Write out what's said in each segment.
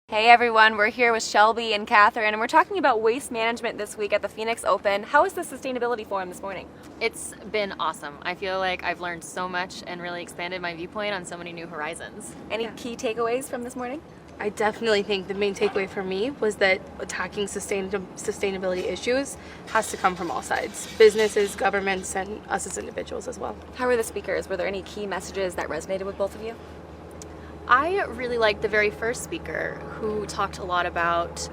Hey everyone, we're here with Shelby and Kathryn, and we're talking about waste management this week at the Phoenix Open. How was the Sustainability Forum this morning? It's been awesome. I feel like I've learned so much and really expanded my viewpoint on so many new horizons. Any key takeaways from this morning? I definitely think the main takeaway for me was that attacking sustainability issues has to come from all sides. Businesses, governments, and us as individuals as well. How were the speakers? Were there any key messages that resonated with both of you? I really liked the very first speaker who talked a lot about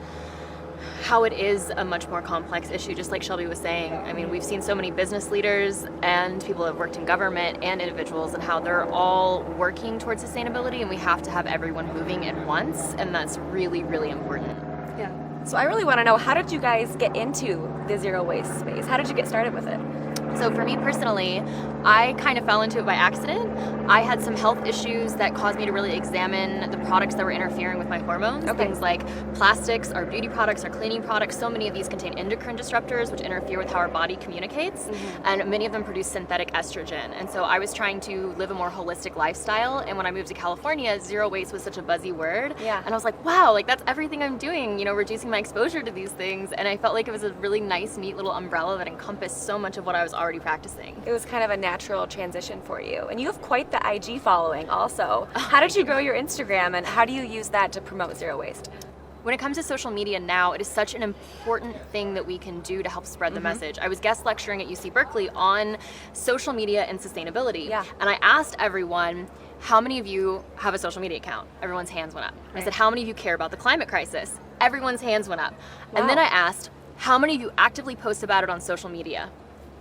how it is a much more complex issue, just like Shelby was saying. I mean, we've seen so many business leaders and people who have worked in government and individuals and how they're all working towards sustainability, and we have to have everyone moving at once, and that's really, really important. Yeah. So I really want to know, how did you guys get into the zero waste space? How did you get started with it? So for me personally, I kind of fell into it by accident. I had some health issues that caused me to really examine the products that were interfering with my hormones. Okay. Things like plastics, our beauty products, our cleaning products. So many of these contain endocrine disruptors, which interfere with how our body communicates. And many of them produce synthetic estrogen. And so I was trying to live a more holistic lifestyle. And when I moved to California, zero waste was such a buzzy word. Yeah. And I was like, wow, like that's everything I'm doing, you know, reducing my exposure to these things. And I felt like it was a really nice, neat little umbrella that encompassed so much of what I was already practicing. It was kind of a natural transition for you. And you have quite the IG following also. How did you grow your Instagram, and how do you use that to promote zero waste? When it comes to social media now, it is such an important thing that we can do to help spread the message. I was guest lecturing at UC Berkeley on social media and sustainability. Yeah. And I asked everyone, how many of you have a social media account? Everyone's hands went up. I said, how many of you care about the climate crisis? Everyone's hands went up. Wow. And then I asked, how many of you actively post about it on social media?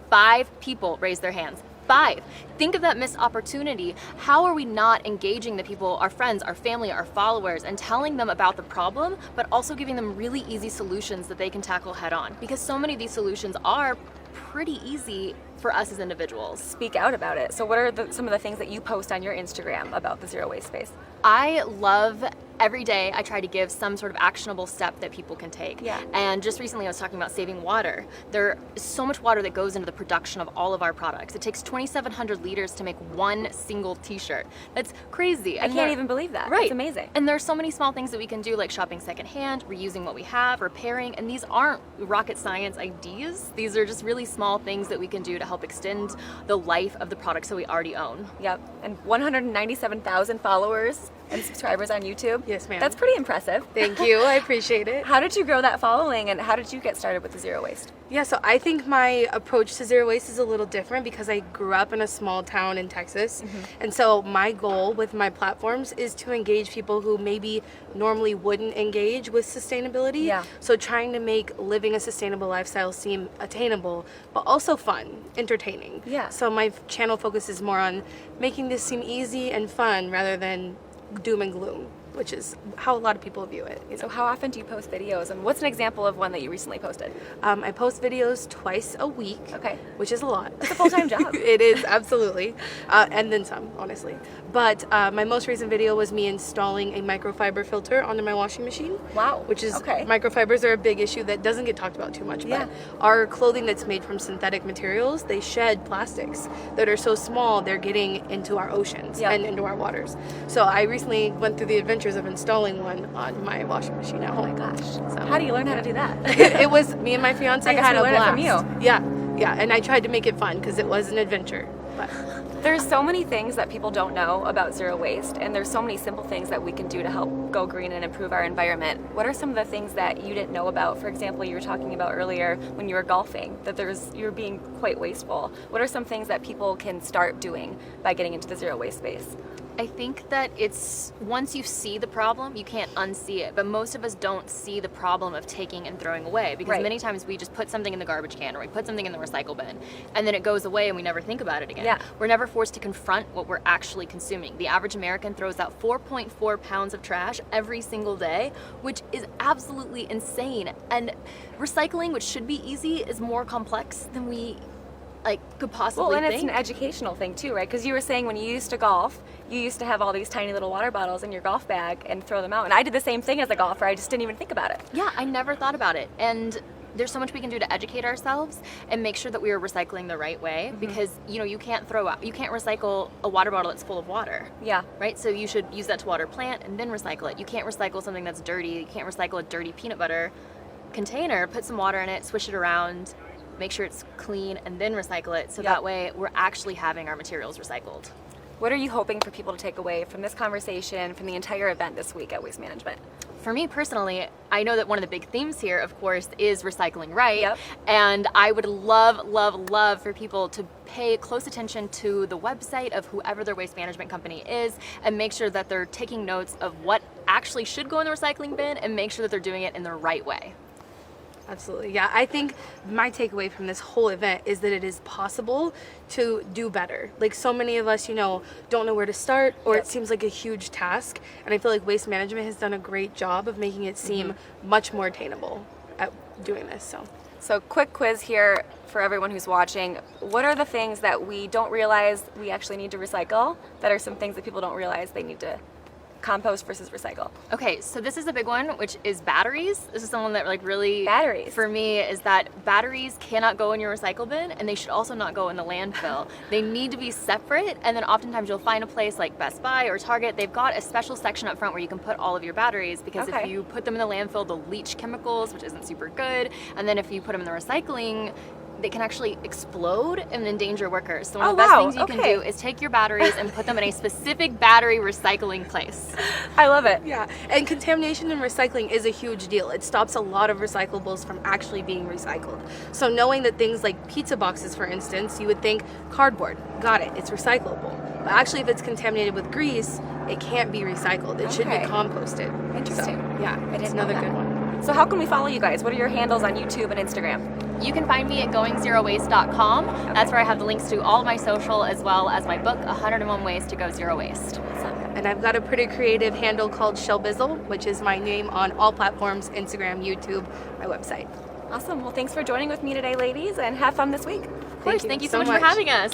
5 people raised their hands. 5. Think of that missed opportunity. How are we not engaging the people, our friends, our family, our followers, and telling them about the problem, but also giving them really easy solutions that they can tackle head on? Because so many of these solutions are pretty easy for us as individuals. Speak out about it. So what are some of the things that you post on your Instagram about the zero waste space? I love every day I try to give some sort of actionable step that people can take. Yeah. And just recently I was talking about saving water. There is so much water that goes into the production of all of our products. It takes 2,700 liters to make one single t-shirt. That's crazy. I can't even believe that. Right. It's amazing. And there's so many small things that we can do, like shopping secondhand, reusing what we have, repairing, and these aren't rocket science ideas. These are just really small things that we can do to help extend the life of the products that we already own. Yep. And 197,000 followers and subscribers on YouTube. Yes, ma'am. That's pretty impressive. Thank you. I appreciate it. How did you grow that following, and how did you get started with the zero waste? Yeah, so I think my approach to zero waste is a little different because I grew up in a small town in Texas. And so my goal with my platforms is to engage people who maybe normally wouldn't engage with sustainability. Yeah. So trying to make living a sustainable lifestyle seem attainable, but also fun, entertaining. Yeah. So my channel focuses more on making this seem easy and fun rather than doom and gloom, which is how a lot of people view it. You know? So how often do you post videos, and what's an example of one that you recently posted? I post videos twice a week. Okay. Which is a lot. It's a full-time job. It is, absolutely. And then some, honestly. But my most recent video was me installing a microfiber filter onto my washing machine. Wow. Which is, okay. Microfibers are a big issue that doesn't get talked about too much. Yeah. But our clothing that's made from synthetic materials, they shed plastics that are so small they're getting into our oceans and into our waters. So I recently went through the adventures of installing one on my washing machine at home. Oh my gosh. So, How do you learn how to do that? It was me and my fiance I guess had we a learned it blast. from you. Yeah, and I tried to make it fun because it was an adventure. But There's so many things that people don't know about zero waste, and there's so many simple things that we can do to help go green and improve our environment. What are some of the things that you didn't know about? For example, you were talking about earlier when you were golfing that you're being quite wasteful. What are some things that people can start doing by getting into the zero waste space? I think that it's, once you see the problem, you can't unsee it. But most of us don't see the problem of taking and throwing away, because Right. many times we just put something in the garbage can or we put something in the recycle bin and then it goes away and we never think about it again. Yeah. We're never forced to confront what we're actually consuming. The average American throws out 4.4 pounds of trash every single day, which is absolutely insane. And recycling, which should be easy, is more complex than we could possibly Well, and think. it's an educational thing too, right? Because you were saying when you used to golf, you used to have all these tiny little water bottles in your golf bag and throw them out. And I did the same thing as a golfer. I just didn't even think about it. Yeah, I never thought about it. And there's so much we can do to educate ourselves and make sure that we are recycling the right way, because you can't recycle a water bottle that's full of water. Yeah. Right? So you should use that to water a plant and then recycle it. You can't recycle something that's dirty. You can't recycle a dirty peanut butter container. Put some water in it, swish it around, make sure it's clean, and then recycle it, so that way we're actually having our materials recycled. What are you hoping for people to take away from this conversation, from the entire event this week at Waste Management? For me personally, I know that one of the big themes here, of course, is recycling right. Yep. And I would love for people to pay close attention to the website of whoever their waste management company is, and make sure that they're taking notes of what actually should go in the recycling bin, and make sure that they're doing it in the right way. Absolutely. Yeah, I think my takeaway from this whole event is that it is possible to do better. Like, so many of us, don't know where to start, or it seems like a huge task. And I feel like Waste Management has done a great job of making it seem much more attainable at doing this. So quick quiz here for everyone who's watching. What are the things that we don't realize we actually need to recycle, that are some things that people don't realize they need to compost versus recycle? Okay, so this is a big one, which is batteries. This is someone that really, Batteries. for me, is that batteries cannot go in your recycle bin, and they should also not go in the landfill. They need to be separate, and then oftentimes you'll find a place like Best Buy or Target, they've got a special section up front where you can put all of your batteries, because if you put them in the landfill, they'll leach chemicals, which isn't super good, and then if you put them in the recycling, they can actually explode and endanger workers. So one of the best things you can do is take your batteries and put them in a specific battery recycling place. I love it. Yeah, and contamination in recycling is a huge deal. It stops a lot of recyclables from actually being recycled. So knowing that things like pizza boxes, for instance, you would think cardboard, got it, it's recyclable. But actually, if it's contaminated with grease, it can't be recycled. It should be composted. Interesting. So, yeah, it's another good one. So how can we follow you guys? What are your handles on YouTube and Instagram? You can find me at goingzerowaste.com. That's where I have the links to all of my social, as well as my book, 101 Ways to Go Zero Waste. And I've got a pretty creative handle called Shelbizzle, which is my name on all platforms, Instagram, YouTube, my website. Awesome. Well, thanks for joining with me today, ladies, and have fun this week. Of course. Thank you so much for having us.